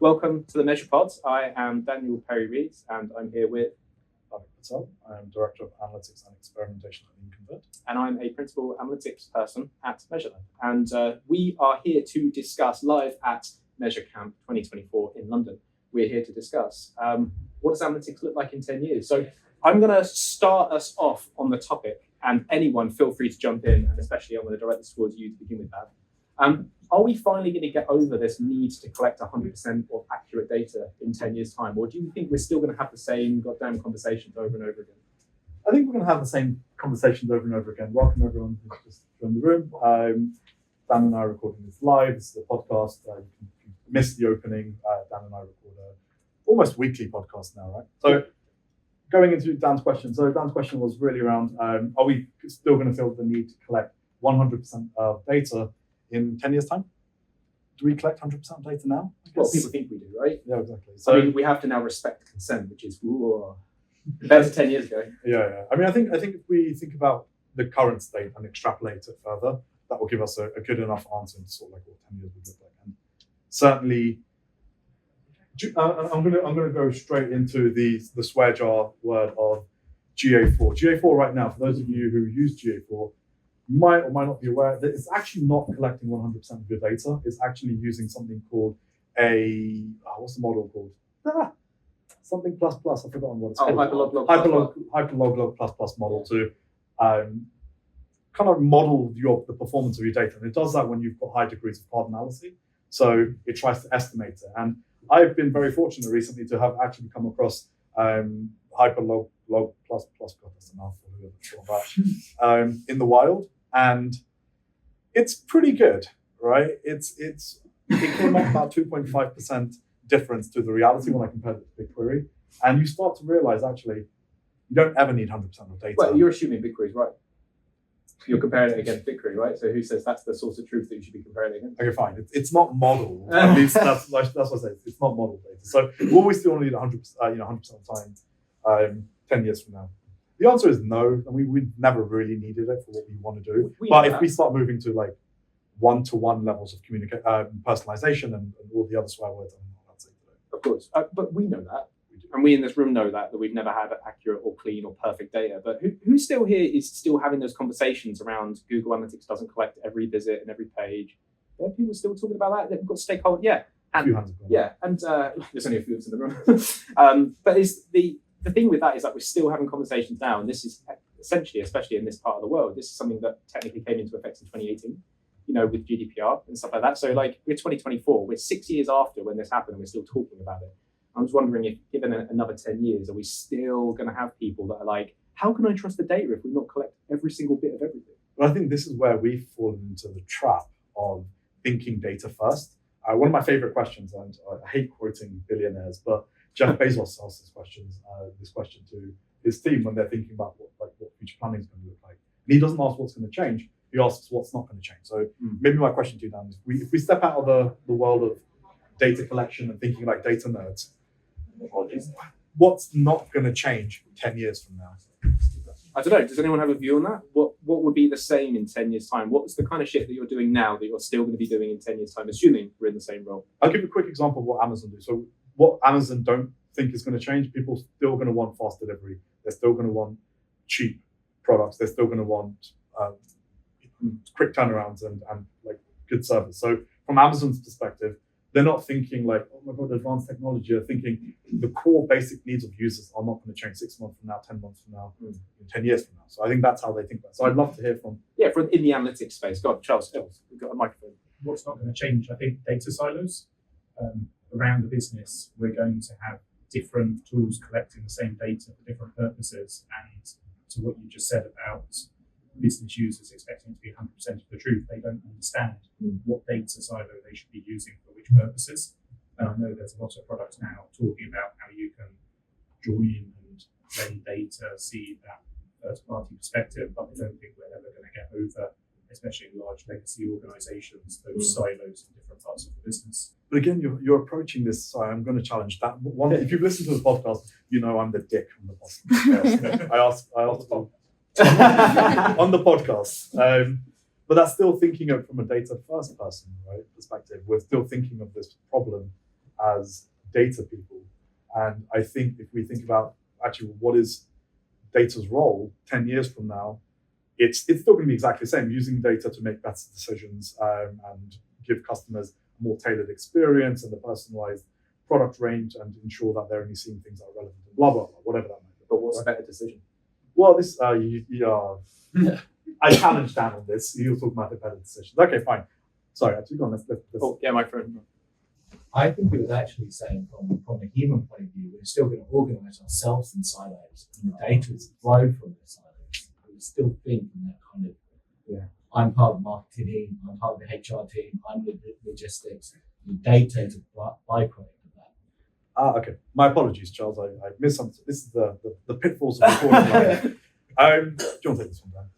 Welcome to the Measure Pods. I am Daniel Perry-Reeds and I'm here with Bhav Patel. I am Director of Analytics and Experimentation at Convert. And I'm a Principal Analytics person at Measurelab. And we are here to discuss live at MeasureCamp 2024 in London. We're here to discuss what does analytics look like in 10 years. So I'm going to start us off on the topic, and anyone feel free to jump in, and especially I'm going to direct this towards you to begin with, Bhav. Are we finally going to get over this need to collect 100% of accurate data in 10 years' time? Or do you think we're still going to have the same goddamn conversations over and over again? I think we're going to have the same conversations over and over again. Welcome everyone who's just joined the room. Dan and I are recording this live. This is a podcast. If you missed the opening, Dan and I record a almost weekly podcast now, right? So going into Dan's question. So Dan's question was really around, are we still going to feel the need to collect 100% of data in 10 years' time? Do we collect 100% of data now? Well, people think we do, right? Yeah, exactly. So I mean, we have to now respect consent, which is compared to 10 years ago. Yeah. I mean, I think if we think about the current state and extrapolate it further, that will give us a good enough answer into sort of like what 10 years would look like. And certainly, I'm gonna go straight into the swear jar word of GA4. GA4 right now, for those of you who use GA4, you might or might not be aware that it's actually not collecting 100% of your data. It's actually using something called what's the model called? Something plus. I've forgotten what it's called. Hyperlog plus model to kind of model the performance of your data. And it does that when you've got high degrees of cardinality. So it tries to estimate it. And I've been very fortunate recently to have actually come across Hyperlog plus, God, that's a mouthful, in the wild. And it's pretty good, right? It came up about 2.5% difference to the reality when I compared it to BigQuery. And you start to realize, actually, you don't ever need 100% of data. Well, you're assuming BigQuery is right. You're comparing it against BigQuery, right? So who says that's the source of truth that you should be comparing it against? Okay, fine. It's not model. At least that's what I say. It's not model data. So will we still need 100% of the time 10 years from now? The answer is no. I mean, we've never really needed it for what we want to do. But if we start moving to like one-to-one levels of personalization and all the other swear words, I'm not that safe today. Of course, but we know that. And we in this room know that we've never had accurate or clean or perfect data. But who still here is still having those conversations around Google Analytics doesn't collect every visit and every page? Are people still talking about that? They've got stakeholders, yeah. And, a few hands and there's only a few of us in the room. But it's the thing with that is that we're still having conversations now, and this is essentially, especially in this part of the world, this is something that technically came into effect in 2018, with GDPR and stuff like that. So like we're 2024, we're 6 years after when this happened, and we're still talking about it. I was wondering if, given another 10 years, are we still going to have people that are like, how can I trust the data if we not collect every single bit of everything? Well, I think this is where we've fallen into the trap of thinking data first. One of my favorite questions, and I hate quoting billionaires, but Jeff Bezos asks this question to his team when they're thinking about what future planning is going to look like. And he doesn't ask what's going to change. He asks what's not going to change. So maybe my question to you, Dan, is if we step out of the world of data collection and thinking like data nerds, what's not going to change 10 years from now? I don't know. Does anyone have a view on that? What would be the same in 10 years' time? What's the kind of shit that you're doing now that you're still going to be doing in 10 years' time, assuming we're in the same role? I'll give you a quick example of what Amazon do. So what Amazon don't think is going to change, people are still going to want fast delivery. They're still going to want cheap products. They're still going to want quick turnarounds and like good service. So from Amazon's perspective, they're not thinking like, oh my God, advanced technology. They're thinking the core basic needs of users are not going to change 6 months from now, 10 months from now, 10 years from now. So I think that's how they think about it. So I'd love to hear from... Yeah, from in the analytics space. God, Charles, we've got a microphone. What's not going to change? I think data silos. Around the business, we're going to have different tools collecting the same data for different purposes. And to what you just said about business users expecting it to be 100% of the truth, they don't understand what data silo they should be using for which purposes. And I know there's a lot of products now talking about how you can join and blend data, see that first-party perspective, but I don't think we're ever going to get over, especially in large legacy organizations, those silos in different parts of the business. But again, you're approaching this, sorry, I'm going to challenge that. One, if you've listened to the podcast, you know I'm the dick on the podcast. I asked on the podcast. But that's still thinking of from a data first person, right, perspective. We're still thinking of this problem as data people. And I think if we think about actually what is data's role 10 years from now, it's still going to be exactly the same, using data to make better decisions and give customers a more tailored experience and a personalized product range and ensure that they're only seeing things that are relevant, and blah, blah, blah, whatever that might be. But what's a better decision? Well, this, I challenged Dan on this. He was talking about the better decisions. Okay, fine. Sorry, actually, go on. Let's Oh, yeah, my friend. I think it was actually saying from a human point of view, we're still going to organise ourselves in silos, and the data is flow from the silos. We still think in that kind of, I'm part of the marketing team, I'm part of the HR team, I'm the logistics. The data is a byproduct of that. Okay. My apologies, Charles. I missed something. This is the pitfalls of recording. Do you want to take this one, Dan?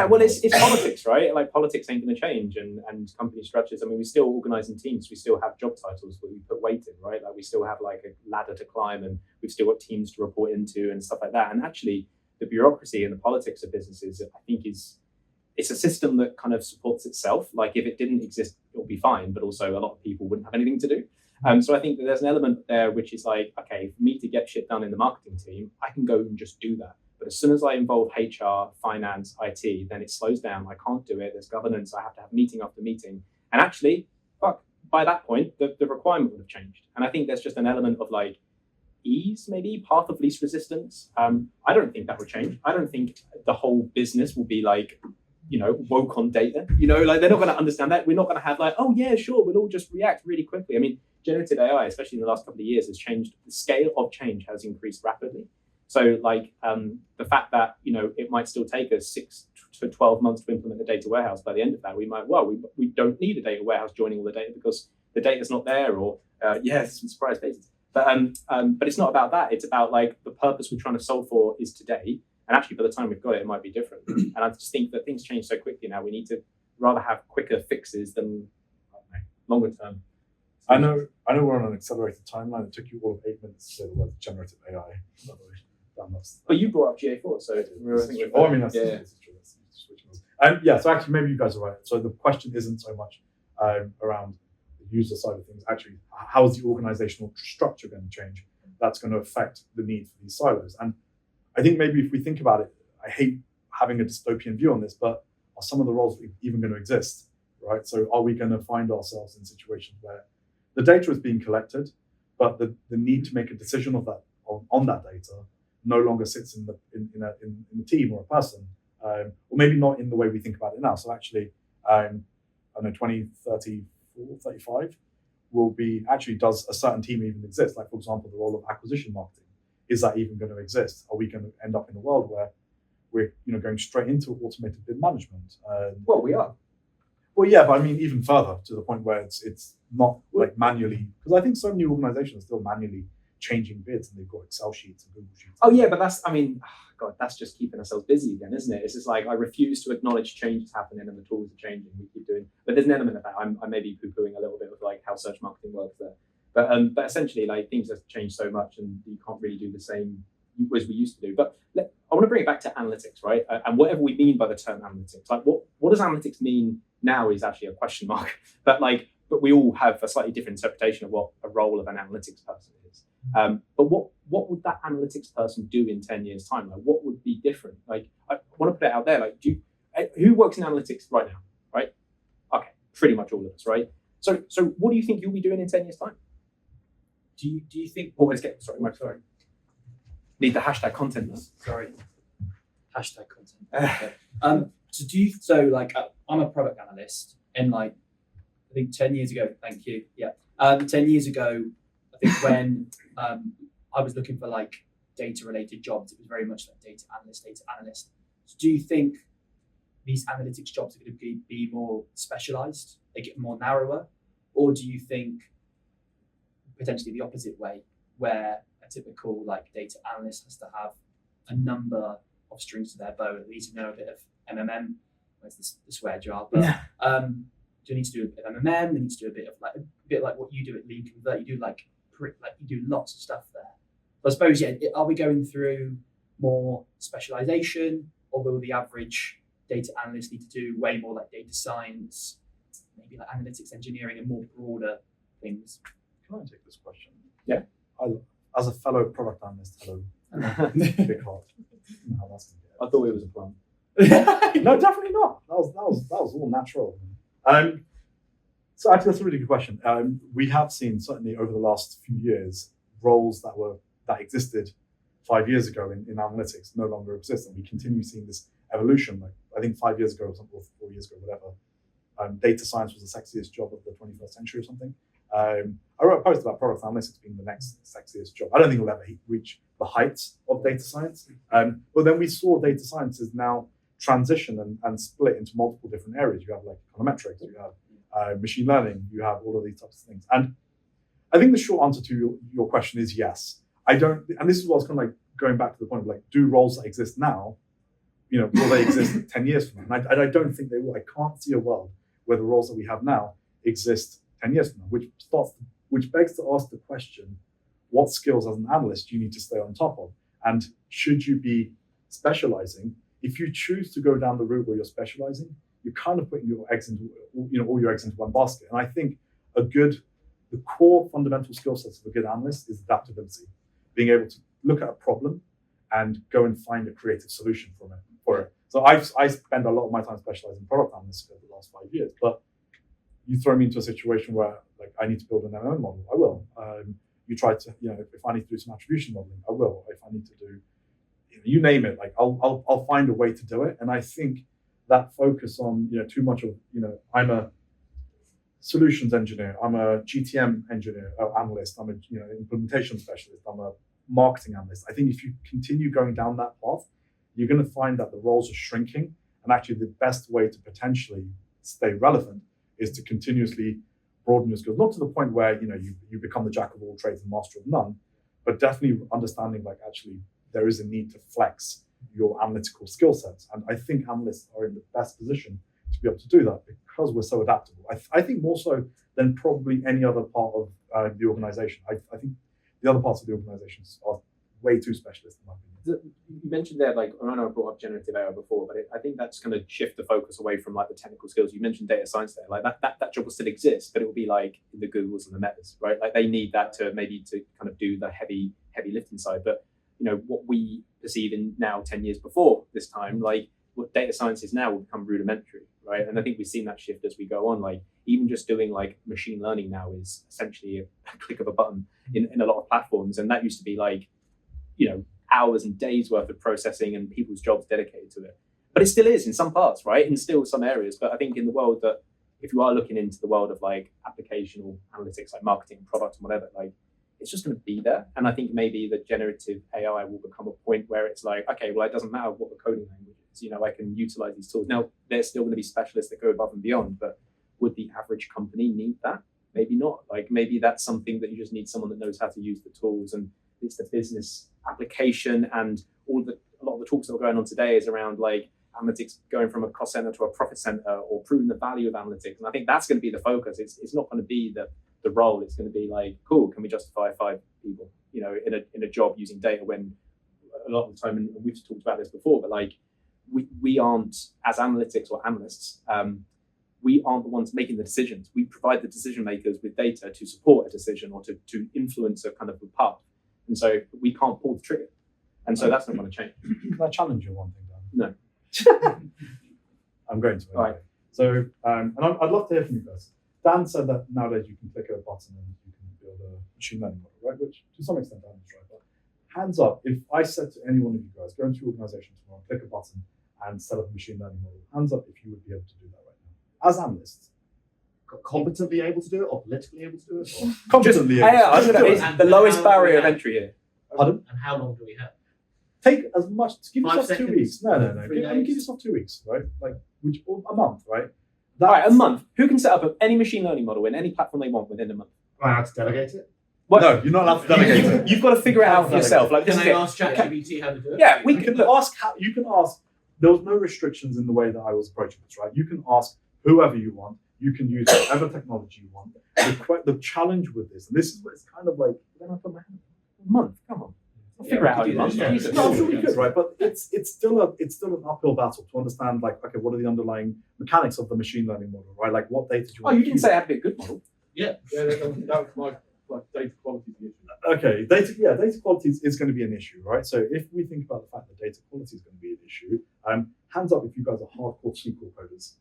Well, it's politics, right? Like politics ain't going to change, and company structures. I mean, we still organise in teams. We still have job titles where we put weight in, right? Like we still have like a ladder to climb, and we've still got teams to report into and stuff like that. And actually, the bureaucracy and the politics of businesses, I think, it's a system that kind of supports itself. Like if it didn't exist, it would be fine, but also a lot of people wouldn't have anything to do. So I think that there's an element there which is like, okay, for me to get shit done in the marketing team, I can go and just do that. But as soon as I involve HR, finance, IT, then it slows down. I can't do it. There's governance. I have to have meeting after meeting. And actually, by that point, the requirement would have changed. And I think there's just an element of like ease, maybe, path of least resistance. I don't think that would change. I don't think the whole business will be like, woke on data. Like they're not going to understand that. We're not going to have like, oh yeah, sure, we'll all just react really quickly. I mean, generative AI, especially in the last couple of years, has changed. The scale of change has increased rapidly. So like the fact that, it might still take us 6 to 12 months to implement the data warehouse. By the end of that, we don't need a data warehouse joining all the data because the data's not there, or some surprise data. But it's not about that. It's about like the purpose we're trying to solve for is today. And actually, by the time we've got it, it might be different. And I just think that things change so quickly now. We need to rather have quicker fixes than longer term. I know we're on an accelerated timeline. It took you all of 8 minutes to say the word generative AI. By the way. But you brought up GA4, so that's true. So actually, maybe you guys are right. So the question isn't so much around the user side of things. Actually, how is the organizational structure going to change? That's going to affect the need for these silos. And I think maybe if we think about it, I hate having a dystopian view on this, but are some of the roles even going to exist, right? So are we going to find ourselves in situations where the data is being collected, but the need to make a decision on that data no longer sits in the team or a person, or maybe not in the way we think about it now. So actually, I know 2034, 35 will be, actually, does a certain team even exist? Like, for example, the role of acquisition marketing. Is that even going to exist? Are we going to end up in a world where we're going straight into automated bid management? Well, we are. Well, yeah, but I mean, even further to the point where it's not like manually, because I think so many organizations are still manually changing bids, and they've got Excel sheets and Google Sheets. Oh yeah, but that's just keeping ourselves busy again, isn't it? It's just like I refuse to acknowledge change is happening and the tools are changing. We keep doing, but there's an element of that. I may be poo-pooing a little bit of like how search marketing works there, but essentially like things have changed so much, and you can't really do the same as we used to do. But I want to bring it back to analytics, right? And whatever we mean by the term analytics, like what does analytics mean now is actually a question mark. But we all have a slightly different interpretation of what a role of an analytics person is. But what would that analytics person do in 10 years' time? Like, what would be different? Like, I want to put it out there. Like, who works in analytics right now? Right? Okay, pretty much all of us, right? So what do you think you'll be doing in 10 years' time? Do you think? Oh, let's get sorry. Need the hashtag content. Sorry. Hashtag content. Okay. I'm a product analyst, and I think 10 years ago. Thank you. Yeah. 10 years ago, I think when I was looking for data-related jobs, it was very much like data analyst. So do you think these analytics jobs are going to be more specialized, they get more narrower, or do you think potentially the opposite way, where a typical data analyst has to have a number of strings to their bow, at least know a bit of MMM, where's the swear jar, but do you need to do a bit of MMM? They need to do a bit like what you do at Lean Convert. You do lots of stuff there. But I suppose, are we going through more specialization, or will the average data analyst need to do way more like data science, maybe like analytics engineering and more broader things? I take this question? Yeah. As a fellow product analyst, hello. Big heart. No, that's I thought it was a plum. no, definitely not. That was all natural. So actually, that's a really good question. We have seen certainly over the last few years roles that existed 5 years ago in analytics no longer exist, and we continue seeing this evolution. Like I think 5 years ago or something, or 4 years ago, whatever, data science was the sexiest job of the 21st century or something. I wrote a post about product analytics being the next sexiest job. I don't think it'll ever reach the heights of data science. But then we saw data science is now transition and split into multiple different areas. You have like econometrics, you have machine learning, you have all of these types of things. And I think the short answer to your question is yes. I don't, and this is what's kind of like going back to the point of like, do roles that exist now, will they exist 10 years from now? And I don't think they will. I can't see a world where the roles that we have now exist 10 years from now, which begs to ask the question, what skills as an analyst do you need to stay on top of? And should you be specializing? If you choose to go down the route where you're specializing, you're kind of putting your eggs into, all your eggs into one basket. And I think the core fundamental skill sets of a good analyst is adaptability, being able to look at a problem and go and find a creative solution for it. So I spend a lot of my time specializing in product analysts over the last 5 years, but you throw me into a situation where like I need to build an MMM model, I will. You try to, if I need to do some attribution modeling, I will. If I need to do, you name it, like I'll find a way to do it. And I think that focus on, too much of, I'm a solutions engineer, I'm a GTM engineer, analyst, I'm a implementation specialist, I'm a marketing analyst. I think if you continue going down that path, you're going to find that the roles are shrinking. And actually the best way to potentially stay relevant is to continuously broaden your skills, not to the point where you become the jack of all trades and master of none, but definitely understanding like actually there is a need to flex your analytical skill sets. And I think analysts are in the best position to be able to do that because we're so adaptable. I think more so than probably any other part of the organization. I think the other parts of the organizations are way too specialist in my opinion. You mentioned there, like, I know I brought up generative AI before, but I think that's going to shift the focus away from like the technical skills. You mentioned data science there, like that job will still exist, but it will be like the Googles and the Metas, right? Like they need that to kind of do the heavy lifting side. But what we perceive in now 10 years before this time, like what data science is now will become rudimentary, right? And I think we've seen that shift as we go on. Like even just doing like machine learning now is essentially a click of a button in a lot of platforms, and that used to be like hours and days worth of processing and people's jobs dedicated to it. But it still is in some parts, right? In still some areas. But I think in the world that, if you are looking into the world of like applicational analytics, like marketing, product and whatever, like it's just going to be there. And I think maybe the generative AI will become a point where it's like, okay, well, it doesn't matter what the coding language is. I can utilize these tools. Now, there's still going to be specialists that go above and beyond, but would the average company need that? Maybe not. Like maybe that's something that you just need someone that knows how to use the tools, and it's the business application. And a lot of the talks that are going on today is around like analytics going from a cost center to a profit center, or proving the value of analytics. And I think that's going to be the focus. It's not going to be the role. It's going to be like, cool, can we justify 5 people, in a job using data, when a lot of the time, and we've talked about this before, but like we aren't, as analytics or analysts, we aren't the ones making the decisions. We provide the decision makers with data to support a decision or to influence a kind of a path. And so we can't pull the trigger. And so that's not going to change. Can I challenge you on one thing, Dan? No. I'm going to. Anyway. All right. So, and I'd love to hear from you guys. Dan said that nowadays you can click a button and you can build a machine learning model, right? Which to some extent Dan is right. But hands up, if I said to any one of you guys, go into your organization tomorrow, click a button and set up a machine learning model, hands up if you would be able to do that right now. As analysts. Competently able to do it, or politically able to do it? Or? Competently able to do it. It's the lowest barrier of entry here. Pardon? And how long do we have? Take as much, give 5 yourself seconds? 2 weeks. No. 3 Give days? yourself 2 weeks, right? Like or a month, right? All right, a month. Who can set up any machine learning model in any platform they want within a month? I have to delegate it. What? No, you're not allowed to delegate it. You've got to figure it out for yourself. Like, this Can is I it. ask ChatGPT how to do it? Yeah, we You can can look. ask how. You can ask. There was no restrictions in the way that I was approaching this, right? You can ask whoever you want. You can use whatever technology you want. The challenge with this, and this is what it's kind of like. Then I put my hand. A month. Come on. I'll figure it out in a month. Yeah. Jesus. No, I'm sure we could, right? But it's still an uphill battle to understand, like, okay, what are the underlying mechanics of the machine learning model, right? Like, what data do you Oh, want you to didn't use? say it had to be a good model. Yeah. Yeah, that was like data quality is the issue. Okay, data quality is going to be an issue, right? So if we think about the fact that data quality is going to be an issue, hands up if you guys are hardcore SQL coders.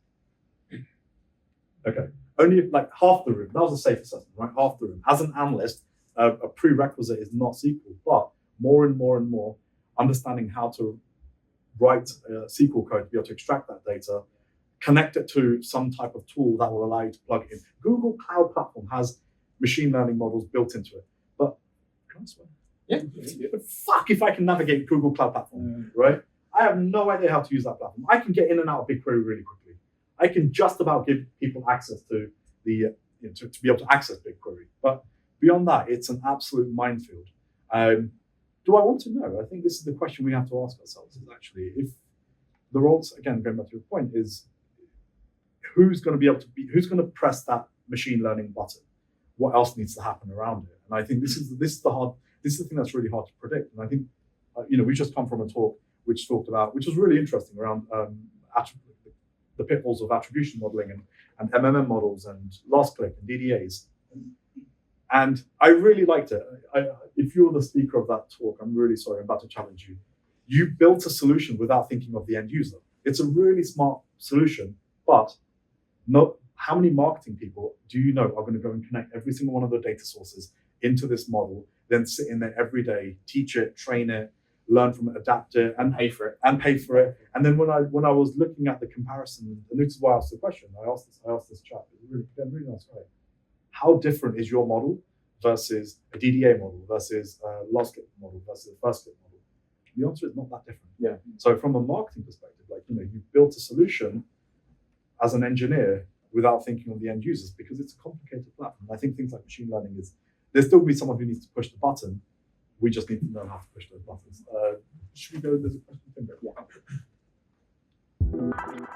Okay, only if, like half the room. That was a safe assessment, right? Half the room. As an analyst, a prerequisite is not SQL, but more and more, understanding how to write SQL code to be able to extract that data, connect it to some type of tool that will allow you to plug it in. Google Cloud Platform has machine learning models built into it, but can I swear? Yeah. But fuck if I can navigate Google Cloud Platform, right? I have no idea how to use that platform. I can get in and out of BigQuery really quickly. I can just about give people access to the to be able to access BigQuery, but beyond that, it's an absolute minefield. Do I want to know? I think this is the question we have to ask ourselves. Is actually if the roles, again, going back to your point, is who's going to press that machine learning button? What else needs to happen around it? And I think this is the thing that's really hard to predict. And I think we just come from a talk which was really interesting around the pitfalls of attribution modeling and MMM models and last click and DDAs. And I really liked it. If you're the speaker of that talk, I'm really sorry, I'm about to challenge you. You built a solution without thinking of the end user. It's a really smart solution, but how many marketing people do you know are going to go and connect every single one of the data sources into this model, then sit in there every day, teach it, train it, learn from it, adapt it, and pay for it. And then when I was looking at the comparison, and this is why I asked the question, I asked this chap, really nice guy. How different is your model versus a DDA model versus a last click model versus a first click model? The answer is not that different. Yeah. So from a marketing perspective, you built a solution as an engineer without thinking of the end users because it's a complicated platform. I think things like machine learning there's still be someone who needs to push the button. We just need to know how to push those buttons. Should we go? There's a question. Yeah.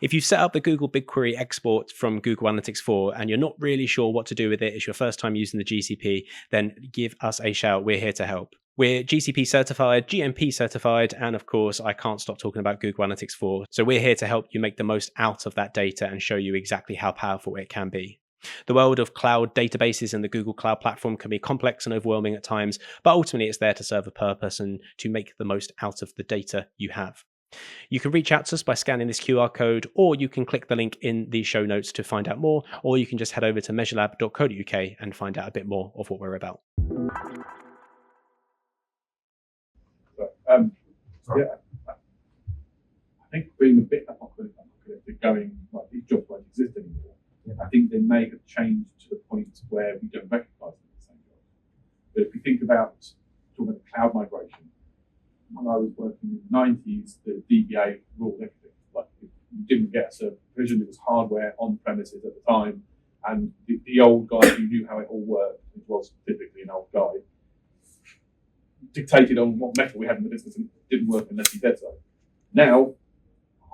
If you've set up the Google BigQuery export from Google Analytics 4 and you're not really sure what to do with it, it's your first time using the GCP, then give us a shout. We're here to help. We're GCP certified, GMP certified, and of course, I can't stop talking about Google Analytics 4. So we're here to help you make the most out of that data and show you exactly how powerful it can be. The world of cloud databases and the Google Cloud Platform can be complex and overwhelming at times, but ultimately it's there to serve a purpose and to make the most out of the data you have. You can reach out to us by scanning this QR code, or you can click the link in the show notes to find out more, or you can just head over to measurelab.co.uk and find out a bit more of what we're about. Yeah, I think being a bit apocalyptic, going like these jobs won't exist anymore. Yeah. I think they may have changed to the point where we don't recognise them as the same jobs. But if we think about talking about the cloud migration, when I was working in the 90s, the DBA ruled everything. Like if you didn't get a certain provision, it was hardware on premises at the time, and the old guy who knew how it all worked, which was typically an old guy, dictated on what metal we had in the business, and it didn't work unless he said so. Now,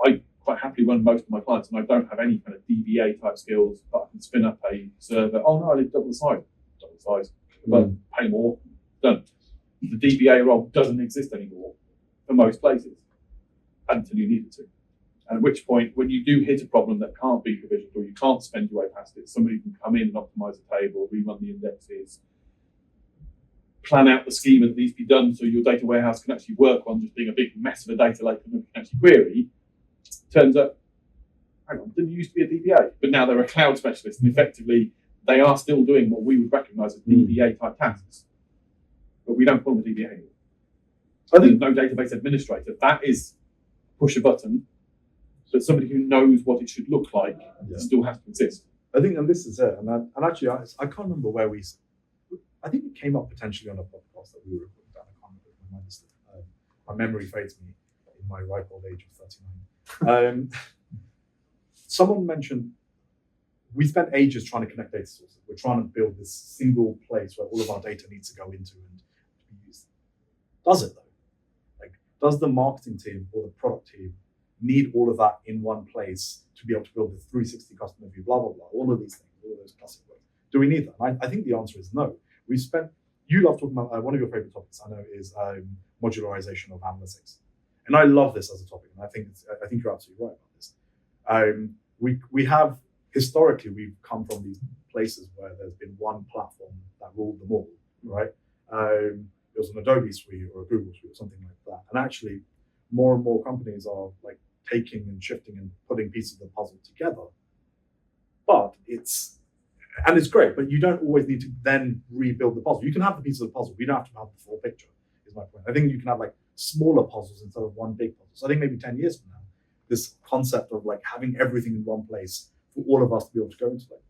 I quite happily run most of my clients, and I don't have any kind of DBA type skills, but I can spin up a server. Oh no, I did double the size, but pay more, done. The DBA role doesn't exist anymore for most places until you need it to. And at which point, when you do hit a problem that can't be provisioned or you can't spend your way past it, somebody can come in and optimize the table, rerun the indexes, plan out the schema that needs to be done so your data warehouse can actually work on just being a big mess of a data lake that you can actually query. Turns out, hang on, didn't used to be a DBA, but now they're a cloud specialist, and effectively they are still doing what we would recognize as DBA type tasks. But we don't call them a DBA anymore. I think no database administrator. That is push a button, but somebody who knows what it should look like still has to exist. I think, and this is it. And actually, I can't remember where I think it came up potentially on a podcast that we were recording down. I can't remember. My memory fades me in my ripe old age of 39. Someone mentioned we spent ages trying to connect data sources. We're trying to build this single place where all of our data needs to go into and be used. Does it though? Like, does the marketing team or the product team need all of that in one place to be able to build the 360 customer view, blah, blah, blah, all of these things, all of those classic words? Do we need that? I think the answer is no. You love talking about, one of your favorite topics, I know, is modularization of analytics. And I love this as a topic, and I think you're absolutely right about this. We have, historically, we've come from these places where there's been one platform that ruled them all, right? It was an Adobe suite or a Google suite or something like that. And actually, more and more companies are like taking and shifting and putting pieces of the puzzle together. But it's great, but you don't always need to then rebuild the puzzle. You can have the pieces of the puzzle. You don't have to have the full picture, is my point. I think you can have like smaller puzzles instead of one big puzzle. So I think maybe 10 years from now, this concept of like having everything in one place for all of us to be able to go into, like,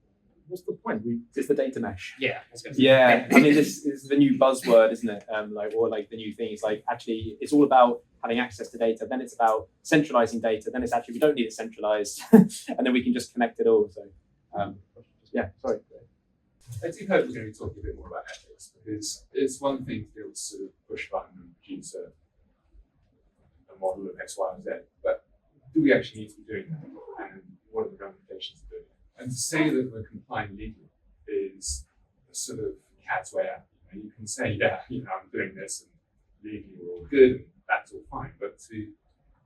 what's the point? It's the data mesh. Yeah. Yeah, I mean, this is the new buzzword, isn't it? Like the new thing is like, actually, it's all about having access to data. Then it's about centralizing data. Then it's actually, we don't need it centralized, and then we can just connect it all. So, yeah, sorry. I do hope we're going to be talking a bit more about ethics, because it's one thing to be able to sort of push a button and produce a model of X, Y, and Z, but do we actually need to be doing that? And what are the ramifications of doing it? And to say that we're complying legally is a sort of cat's way out. You can say, yeah, I'm doing this and legally we're all good and that's all fine. But to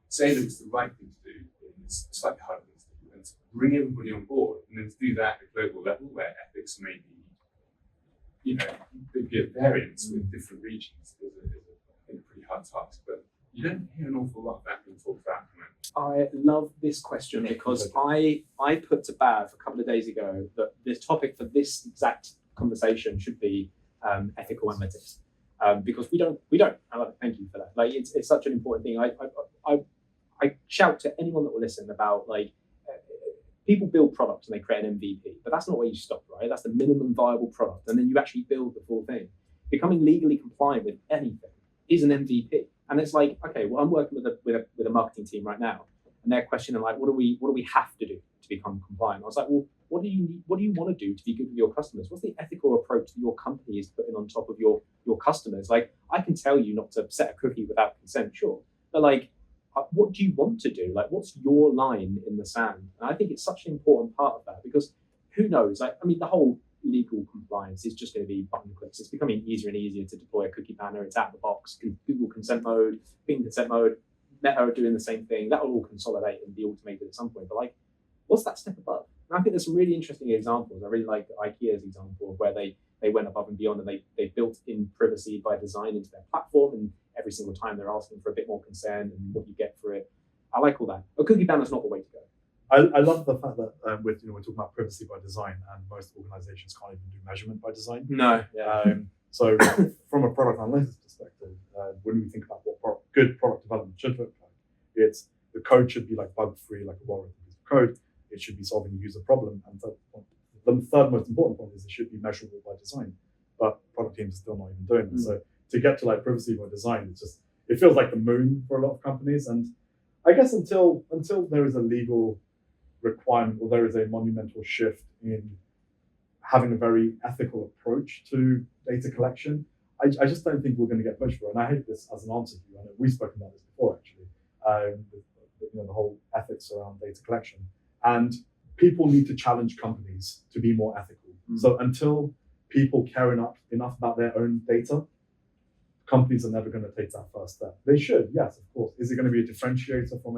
say that it's the right thing to do is a slightly harder thing to do. And to bring everybody on board and then to do that at a global level where ethics may be, there'd be a variance with different regions is a pretty hard task. But you don't hear an awful lot of that being talked about. I love this question because I put to Bhav a couple of days ago that this topic for this exact conversation should be ethical analytics, because we don't. Thank you for that. Like it's such an important thing. I shout to anyone that will listen about like people build products and they create an MVP, but that's not where you stop, right? That's the minimum viable product, and then you actually build the full thing. Becoming legally compliant with anything is an MVP. And it's like, okay, well, I'm working with a marketing team right now, and they're questioning like, what do we have to do to become compliant? I was like, well, what do you want to do to be good with your customers? What's the ethical approach that your company is putting on top of your customers? Like, I can tell you not to set a cookie without consent, sure, but like, what do you want to do? Like, what's your line in the sand? And I think it's such an important part of that, because who knows? Like, I mean, the whole legal compliance is just going to be button clicks. It's becoming easier and easier to deploy a cookie banner. It's out of the box. Google consent mode, Bing consent mode, Meta are doing the same thing. That will all consolidate and be automated at some point. But like, what's that step above? And I think there's some really interesting examples. I really like IKEA's example of where they went above and beyond, and they built in privacy by design into their platform, and every single time they're asking for a bit more consent and what you get for it. I like all that. A cookie banner's not the way to go. I love the fact that we're talking about privacy by design, and most organizations can't even do measurement by design. No. Yeah. So from a product analytics perspective, when we think about what good product development should look like, it's the code should be like bug-free, like a well-written piece of code. It should be solving a user problem. And the third most important point is it should be measurable by design. But product teams are still not even doing it. So to get to like privacy by design, it feels like the moon for a lot of companies. And I guess until there is a legal requirement or there is a monumental shift in having a very ethical approach to data collection, I just don't think we're going to get pushed for it. And I hate this as an answer to you. I know we've spoken about this before, actually, the whole ethics around data collection. And people need to challenge companies to be more ethical. So until people care enough about their own data, companies are never going to take that first step. They should, yes, of course. Is it going to be a differentiator from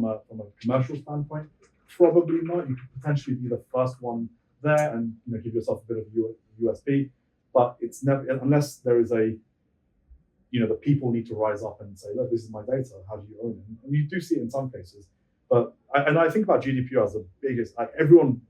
a commercial standpoint? Probably not. You could potentially be the first one there and give yourself a bit of a USP, but it's never, unless there is the people need to rise up and say, look, this is my data. How do you own it? And you do see it in some cases, but I think about GDPR as the biggest. Like, everyone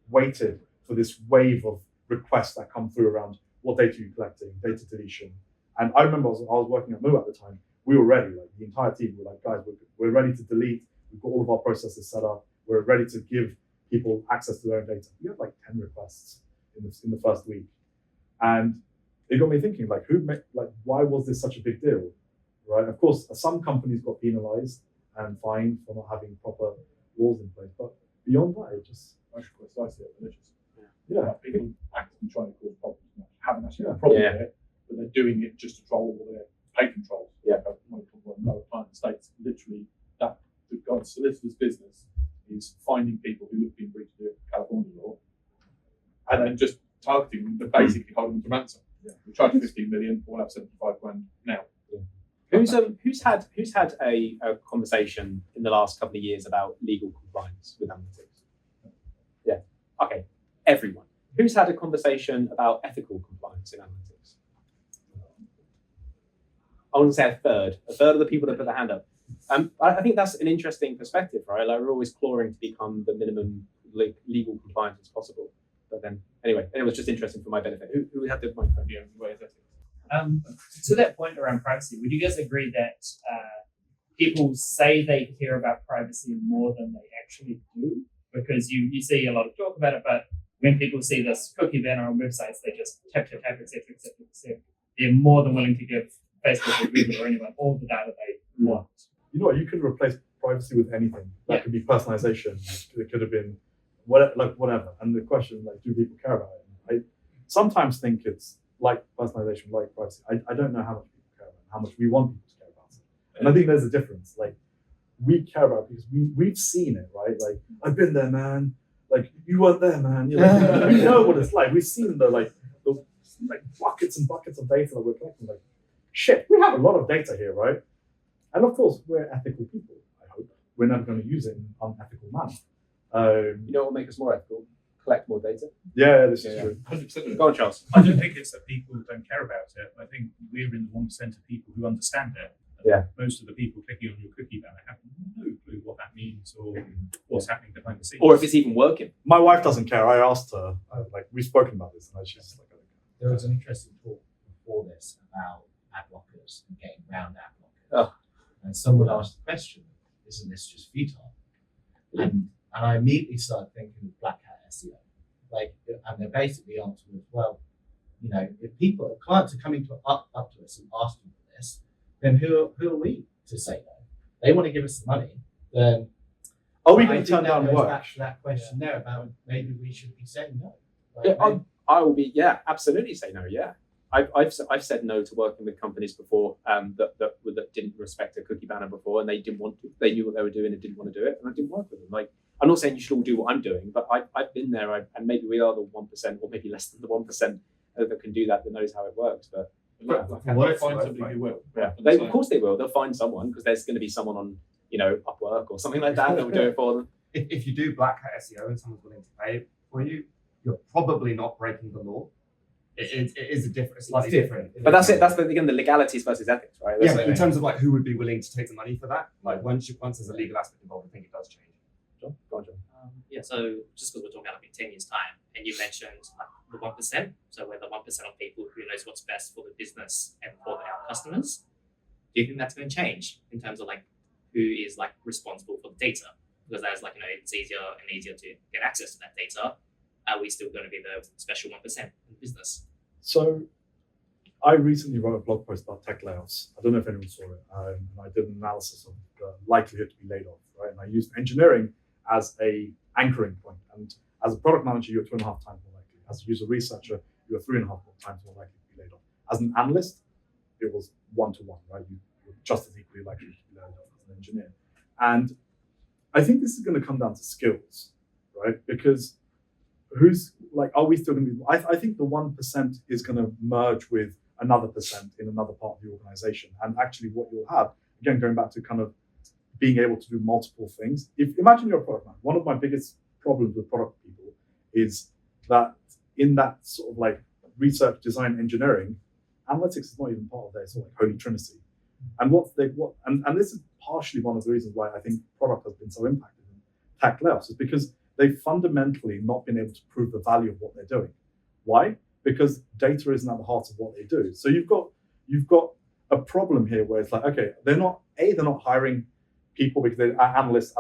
waited for this wave of requests that come through around what data you're collecting, data deletion. And I remember I was working at Moo at the time. We were ready, like the entire team were like, guys, we're ready to delete. We've got all of our processes set up. We're ready to give people access to their own data. We had like 10 requests in the first week. And it got me thinking, like, why was this such a big deal, right? Of course, some companies got penalized and fined for not having proper laws in place. But beyond that, it just... I see it religious. Yeah. People actively trying to cause problems, haven't actually got a problem with it, but they're doing it just to troll all their patent trolls. Yeah. No client states literally that the God's solicitor's business is finding people who look being breached of California law, and then just targeting them, but basically holding them to ransom. Yeah. We charge 15 million, we'll have 75 grand now. Yeah. Who's had a conversation in the last couple of years about legal compliance with analytics? Yeah. Okay. Everyone. Who's had a conversation about ethical compliance in analytics? I want to say a third of the people that put their hand up. I think that's an interesting perspective, right? Like we're always clawing to become the minimum legal compliance as possible. But then, anyway, it was just interesting for my benefit. Who had the microphone? Yeah, what is ethics? To that point around privacy, would you guys agree that people say they care about privacy more than they actually do? Because you see a lot of talk about it, but when people see this cookie banner on websites, they just tap, etc. They're more than willing to give Facebook or Google or anyone all the data they want. You know what? You could replace privacy with anything. That could be personalization. It could have been whatever. And the question, like, do people care about it? I sometimes think it's like personalization, like privacy. I don't know how much people care about it, how much we want people to care about it. And I think there's a difference. Like, we care about it because we've seen it, right? Like, I've been there, man. Like, you weren't there, man. You're like, we know what it's like. We've seen the buckets and buckets of data that we're collecting. Like, shit, we have a lot of data here, right? And of course, we're ethical people, I hope. We're never going to use it in an unethical manner. You know what will make us more ethical? Collect more data. Yeah, this is true. 100%. Go on, Charles. I don't think it's that people don't care about it. I think we're in the 1% of people who understand it. Yeah. Most of the people clicking on your cookie banner have no clue what that means or what's happening behind the scenes. Or if it's even working. My wife doesn't care. I asked her, we've spoken about this, and she's just like, There was an interesting talk before this about ad blockers and getting around ad blockers. Oh. And someone asked the question, isn't this just futile? And I immediately started thinking of black hat SEO. And their basically answer was, well, you know, if clients are coming up to us and asking for this, then who are we to say no? They want to give us the money, then are we I going to think turn that down goes work? back to that question there about maybe we should be saying no. I will be, absolutely say no, yeah. I've said no to working with companies before that didn't respect a cookie banner before, and they didn't want to. They knew what they were doing and didn't want to do it, and I didn't work with them. Like, I'm not saying you should all do what I'm doing, but I've been there, and maybe we are the 1%, or maybe less than the 1% that can do that knows how it works. But They'll find somebody who will. of course they will. They'll find someone because there's going to be someone on, Upwork or something like that will do it for them. If you do black hat SEO and someone's willing to pay for you, you're probably not breaking the law. It is slightly different. But that's it. That's again the legalities versus ethics, right? Yeah, but in terms of like who would be willing to take the money for that, like once there's a legal aspect involved, I think it does change. John? Go on, John. So just because we're talking about in 10 years' time, and you mentioned the 1%, so we're the 1% of people who knows what's best for the business and for our customers. Do you think that's going to change in terms of like who is like responsible for the data? Because that's like, it's easier and easier to get access to that data. Are we still going to be the special 1% in business? So I recently wrote a blog post about tech layoffs. I don't know if anyone saw it. And I did an analysis of the likelihood to be laid off, right? And I used engineering as a anchoring point. And as a product manager, you're 2.5 times more likely. As a user researcher, you're 3.5 times more likely to be laid off. As an analyst, it was 1-to-1, right? You're just as equally likely to be laid off as an engineer. And I think this is going to come down to skills, right? Because are we still going to be, I think the 1% is going to merge with another percent in another part of the organization. And actually what you'll have, again, going back to kind of being able to do multiple things. Imagine you're a product man. One of my biggest problems with product people is that in that sort of like research, design, engineering, analytics is not even part of their sort of like holy trinity. And and this is partially one of the reasons why I think product has been so impacted in tech layoffs is because they've fundamentally not been able to prove the value of what they're doing. Why? Because data isn't at the heart of what they do. So you've got a problem here where it's like, okay, they're not hiring people because they're analysts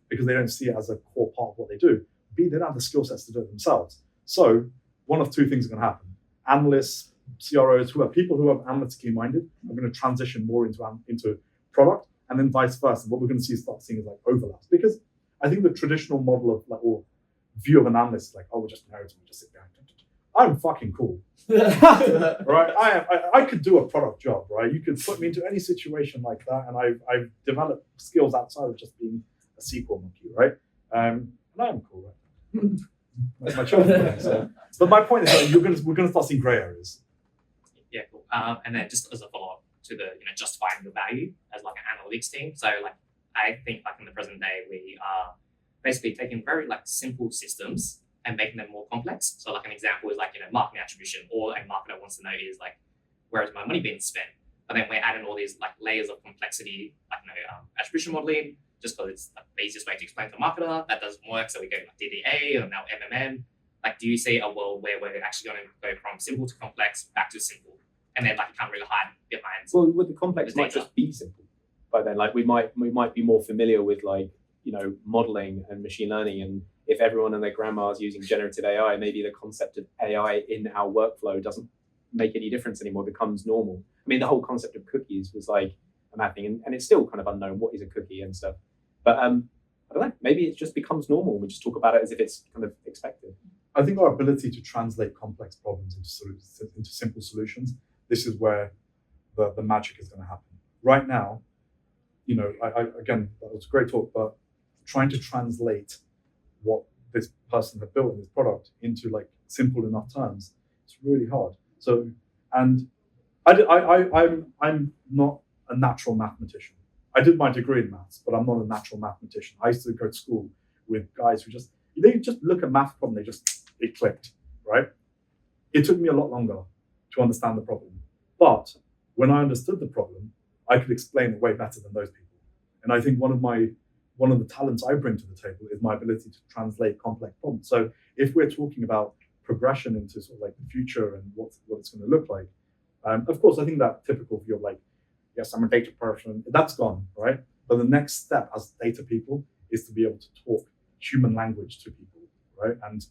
because they don't see it as a core part of what they do. B, they don't have the skill sets to do it themselves. So one of two things are going to happen. Analysts, CROs, people who are analytically minded are going to transition more into product, and then vice versa. What we're going to start seeing is like overlaps, because I think the traditional model of like, or view of an analyst is like, oh, we're just inheriting, we just sit down. I'm fucking cool, right? I could do a product job, right? You could put me into any situation like that, and I've developed skills outside of just being a SQL monkey, right? And I'm cool, right? That's my choice. So. But my point is that we're gonna start seeing grey areas. Yeah, cool. And then just as a follow-up to the justifying the value as like an analytics team. So like I think like in the present day we are basically taking very like simple systems and making them more complex. So like an example is like, marketing attribution. All a marketer wants to know is like, where is my money being spent? But then we're adding all these like layers of complexity, like attribution modeling, just because it's like, the easiest way to explain to a marketer. That doesn't work. So we go like DDA and now MMM. Like, do you see a world where we're actually going to go from simple to complex back to simple? And then like you can't really hide behind. Well, with the complex, it might just be simple. By then, like we might be more familiar with like, modeling and machine learning. And if everyone and their grandma is using generative AI, maybe the concept of AI in our workflow doesn't make any difference anymore, becomes normal. I mean, the whole concept of cookies was like a mad thing, and it's still kind of unknown what is a cookie and stuff. But I don't know, maybe it just becomes normal. We just talk about it as if it's kind of expected. I think our ability to translate complex problems into simple solutions, this is where the magic is going to happen. Right now, again, that was a great talk, but trying to translate what this person had built in this product into like simple enough terms, it's really hard. So, and I'm not a natural mathematician. I did my degree in maths, but I'm not a natural mathematician. I used to go to school with guys who they just look at math problem, it clicked, right? It took me a lot longer to understand the problem. But when I understood the problem, I could explain it way better than those people. And I think one of the talents I bring to the table is my ability to translate complex problems. So if we're talking about progression into sort of like the future and what it's going to look like, of course, I think that typical view of like, yes, I'm a data person, that's gone, right? But the next step as data people is to be able to talk human language to people, right? And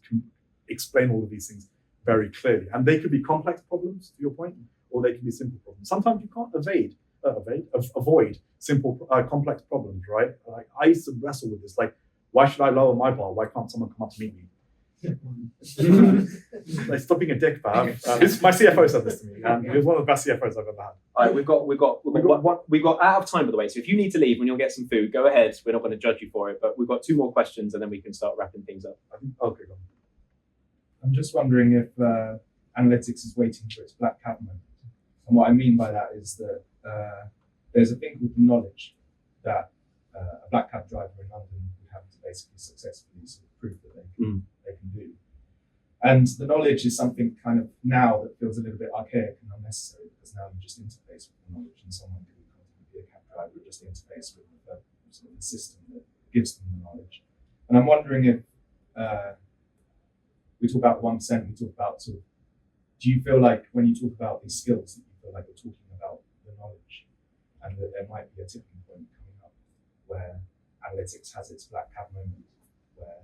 explain all of these things very clearly. And they could be complex problems, to your point, or they can be simple problems. Sometimes you can't avoid simple, complex problems, right? Like I used to wrestle with this, like, why should I lower my bar? Why can't someone come up to meet me? Like, stop being a dick, Bhav. My CFO said this to me, and he was one of the best CFOs I've ever had. All right, we've got out of time, by the way. So if you need to leave when you'll get some food, go ahead. We're not going to judge you for it, but we've got 2 more questions, and then we can start wrapping things up. Okay, go on. I'm just wondering if analytics is waiting for its black hat moment. And what I mean by that is that there's a thing called knowledge that a black cab driver in London would have to basically successfully sort of prove that they can do. And the knowledge is something kind of now that feels a little bit archaic and unnecessary, because now you just interface with the knowledge, and someone can be a cab driver and just interface with sort of the system that gives them the knowledge. And I'm wondering if we talk about 1%, we talk about sort of, do you feel like when you talk about these skills that you feel like you're talking about the knowledge, and that there might be a tipping point coming up where analytics has its black cab moment, where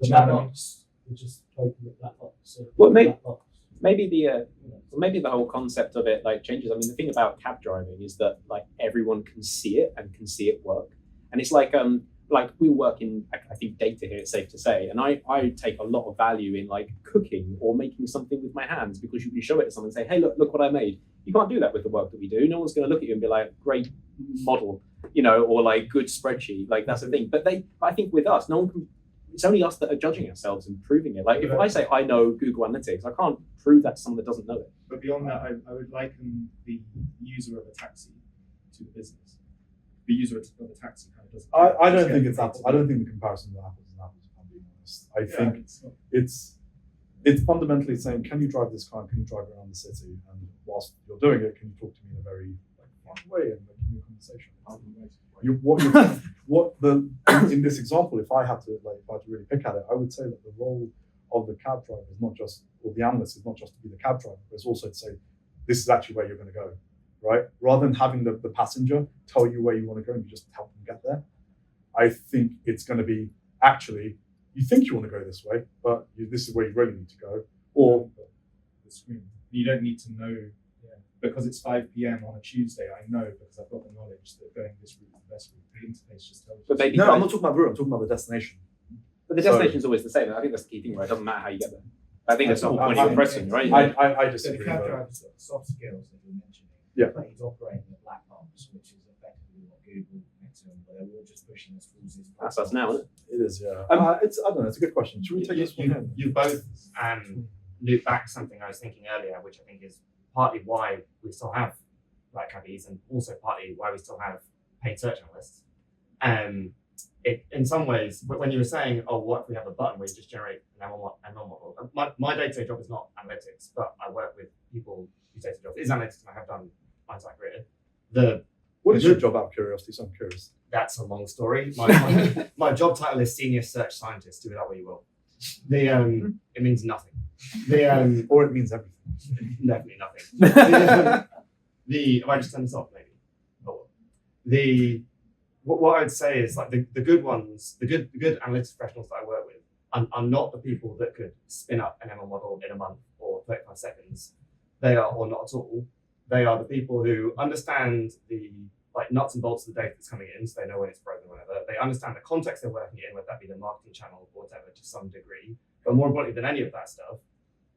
the black box, we just open the black box. So well, maybe the whole concept of it like changes. I mean, the thing about cab driving is that like everyone can see it and can see it work, and it's like we work in, I think, data here, it's safe to say, and I take a lot of value in like cooking or making something with my hands, because you can show it to someone and say, hey, look what I made. You can't do that with the work that we do. No one's going to look at you and be like, great model, or like good spreadsheet. Like that's the thing. But I think with us, no one can. It's only us that are judging ourselves and proving it. Like if I say I know Google Analytics, I can't prove that to someone that doesn't know it. But beyond that, I would liken the user of a taxi to the business. The user of a taxi kind of doesn't. I don't think it's apples. I don't think the comparison is apples and apples, if I'm being honest. I think it's fundamentally saying, can you drive this car? Can you drive around the city? And whilst you're doing it, can you talk to me in a very fun way and make a conversation? In this example, if I had to really pick at it, I would say that the role of the cab driver is not just, or the analyst is not just to be the cab driver, but it's also to say, this is actually where you're going to go, right? Rather than having the passenger tell you where you want to go and you just help them get there. I think it's going to be, actually, you think you want to go this way, but this is where you really need to go. Or the screen. You don't need to know, because it's 5 p.m. on a Tuesday, I know because I've got the knowledge that going this route is the best route. The interface just tells you. No, I'm not talking about route, I'm talking about the destination. But the destination is always the same. I think that's the key thing, right? It doesn't matter how you get there. I think that's the whole point of your question, right? I just so the cab driver's got the soft skills that you're mentioning, but he's operating a black box, which is effectively what Google makes him, but they're all just pushing us towards this. That's us now, isn't it? It is, yeah. I don't know, it's a good question. Should we take this one? You both loop back to something I was thinking earlier, which I think is partly why we still have black cabbies, and also partly why we still have paid search analysts. in some ways, when you were saying, oh, what if we have a button where you just generate an ML model? My day-to-day job is not analytics, but I work with people whose day-to-day job is analytics, and I have done my entire career. What is your job out of curiosity? So I'm curious. That's a long story. My job title is senior search scientist. Do with that what you will. It means nothing. Or it means everything. Definitely nothing. If I just turn this off, maybe. What I would say is like the good ones, the good analytics professionals that I work with are not the people that could spin up an ML model in a month or 35 seconds. They are, or not at all. They are the people who understand the like nuts and bolts of the data that's coming in, so they know when it's broken or whatever. They understand the context they're working in, whether that be the marketing channel or whatever, to some degree. But more importantly than any of that stuff,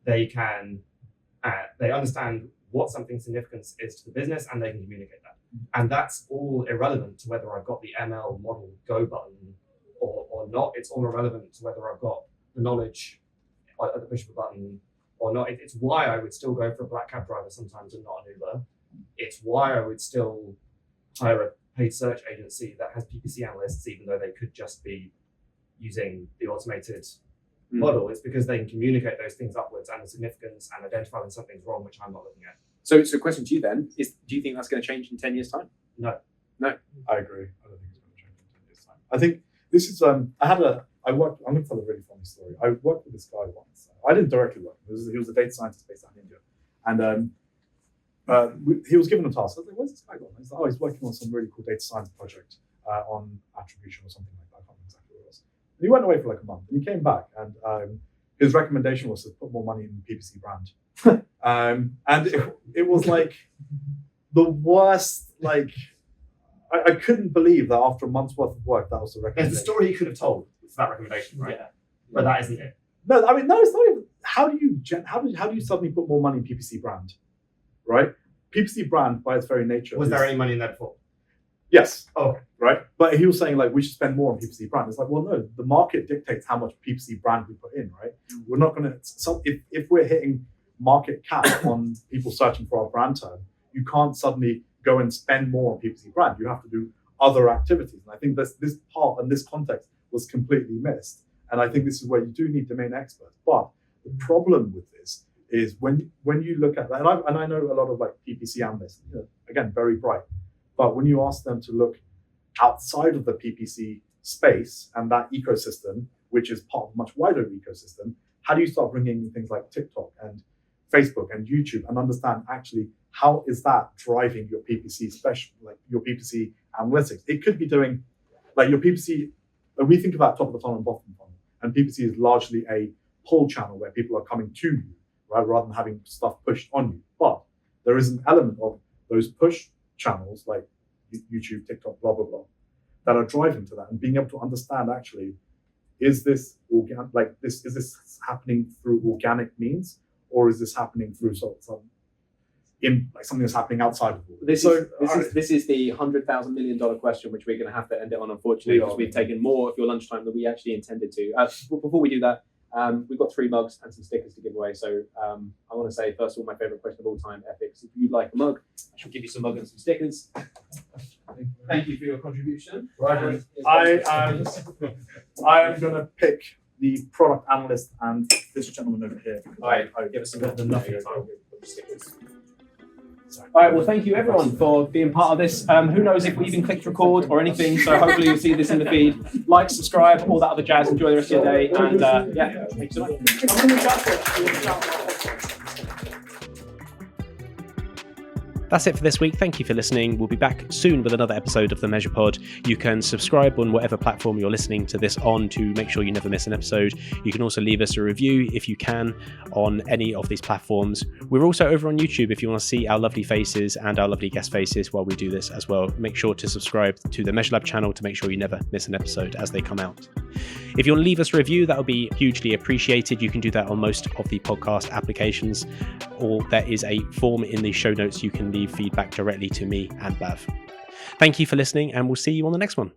they understand what something's significance is to the business, and they can communicate that. And that's all irrelevant to whether I've got the ML model go button or not. It's all irrelevant to whether I've got the knowledge at the push of a button or not. It's why I would still go for a black cab driver sometimes and not an Uber. It's why I would still hire a paid search agency that has PPC analysts, even though they could just be using the automated model. It's because they can communicate those things upwards and the significance and identify when something's wrong, which I'm not looking at. So question to you then is: do you think that's going to change in 10 years' time? No. I agree. I don't think it's going to change in 10 years' time. I think this is. I'm going to tell a really funny story. I worked with this guy once. I didn't directly work with him. He was a data scientist based out in India, and he was given a task. I was like, "Where's this guy gone?" He's like, "Oh, he's working on some really cool data science project on attribution or something like that." I can't remember exactly what it was. And he went away for like a month, and he came back, and his recommendation was to put more money in PPC brand. And it was like the worst. Like I couldn't believe that after a month's worth of work, that was the recommendation. There's the story he could have told for that recommendation, right? Yeah. But that isn't it. No, I mean, no, it's not even. How do you suddenly put more money in PPC brand, right? PPC brand, by its very nature, Was there any money in there before? Yes. Oh, okay. Right. But he was saying like we should spend more on PPC brand. It's like, well, no, the market dictates how much PPC brand we put in, right? We're not going to. So if we're hitting market cap on people searching for our brand term, you can't suddenly go and spend more on PPC brand. You have to do other activities. And I think this part and this context was completely missed. And I think this is where you do need domain experts. But the problem with this is when you look at that, and I know a lot of like PPC analysts, again, very bright. But when you ask them to look outside of the PPC space and that ecosystem, which is part of a much wider ecosystem, how do you start bringing in things like TikTok and Facebook and YouTube and understand actually how is that driving your PPC like your PPC analytics? It could be doing like your PPC. When we think about top of the funnel and bottom of the funnel, and PPC is largely a pull channel where people are coming to you, right, rather than having stuff pushed on you. But there is an element of those push channels like YouTube, TikTok, blah blah blah, that are driving to that, and being able to understand actually, is this is this happening through organic means, or is this happening through something that's happening outside of it? This is the $100,000 million question, which we're going to have to end it on, unfortunately, because we've taken more of your lunchtime than we actually intended to. Before we do that, we've got 3 mugs and some stickers to give away. So I want to say, first of all, my favorite question of all time, ethics. If you'd like a mug, I shall give you some mug and some stickers. Thank you for your contribution. Right. I am going to pick the product analyst and this gentleman over here. All right, give us some nothing. stickers. All right, well, thank you everyone for being part of this. Who knows if we even clicked record or anything, so hopefully you'll see this in the feed. Like, subscribe, all that other jazz. Enjoy the rest of your day, and yeah, thanks so much. That's it for this week. Thank you for listening. We'll be back soon with another episode of the Measure Pod. You can subscribe on whatever platform you're listening to this on to make sure you never miss an episode. You can also leave us a review if you can on any of these platforms. We're also over on YouTube if you want to see our lovely faces and our lovely guest faces while we do this as well. Make sure to subscribe to the Measurelab channel to make sure you never miss an episode as they come out. If you want to leave us a review, that would be hugely appreciated. You can do that on most of the podcast applications, or there is a form in the show notes you can leave feedback directly to me and Bhav. Thank you for listening, and we'll see you on the next one.